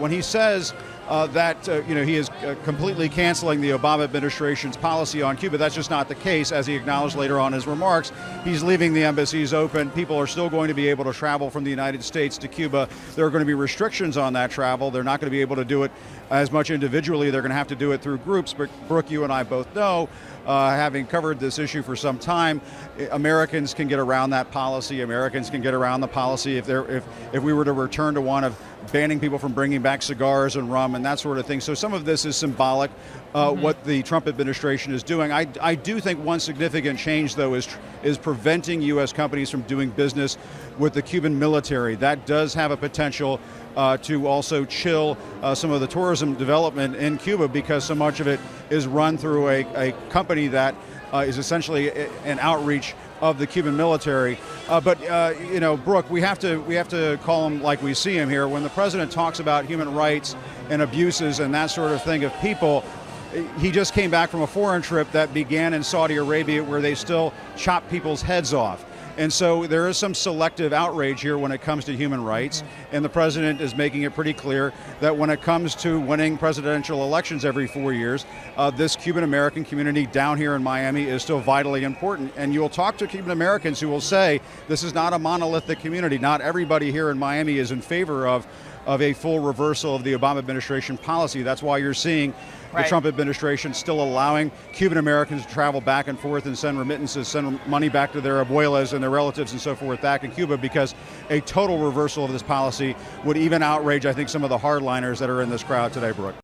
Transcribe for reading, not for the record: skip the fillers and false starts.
When he says that he is completely canceling the Obama administration's policy on Cuba, that's just not the case. As he acknowledged later on in his remarks, he's leaving the embassies open. People are still going to be able to travel from the United States to Cuba. There are going to be restrictions on that travel. They're not going to be able to do it as much individually. They're going to have to do it through groups. But Brooke, you and I both know, having covered this issue for some time, Americans can get around that policy. Americans can get around the policy if we were to return to one of banning people from bringing back cigars and rum and that sort of thing. So some of this is symbolic, what the Trump administration is doing. I do think one significant change, though, is preventing U.S. companies from doing business with the Cuban military. That does have a potential to also chill some of the tourism development in Cuba, because so much of it is run through a company that is essentially an outreach of the Cuban military. But Brooke, we have to call him like we see him here. When the president talks about human rights and abuses and that sort of thing of people, he just came back from a foreign trip that began in Saudi Arabia, where they still chop people's heads off. And so there is some selective outrage here when it comes to human rights, and the president is making it pretty clear that when it comes to winning presidential elections every 4 years, this Cuban-American community down here in Miami is still vitally important. And you'll talk to Cuban Americans who will say this is not a monolithic community. Not everybody here in Miami is in favor of a full reversal of the Obama administration policy. That's why you're seeing the Trump administration still allowing Cuban Americans to travel back and forth and send remittances, send money back to their abuelas and their relatives and so forth back in Cuba, because a total reversal of this policy would even outrage, I think, some of the hardliners that are in this crowd today, Brooke.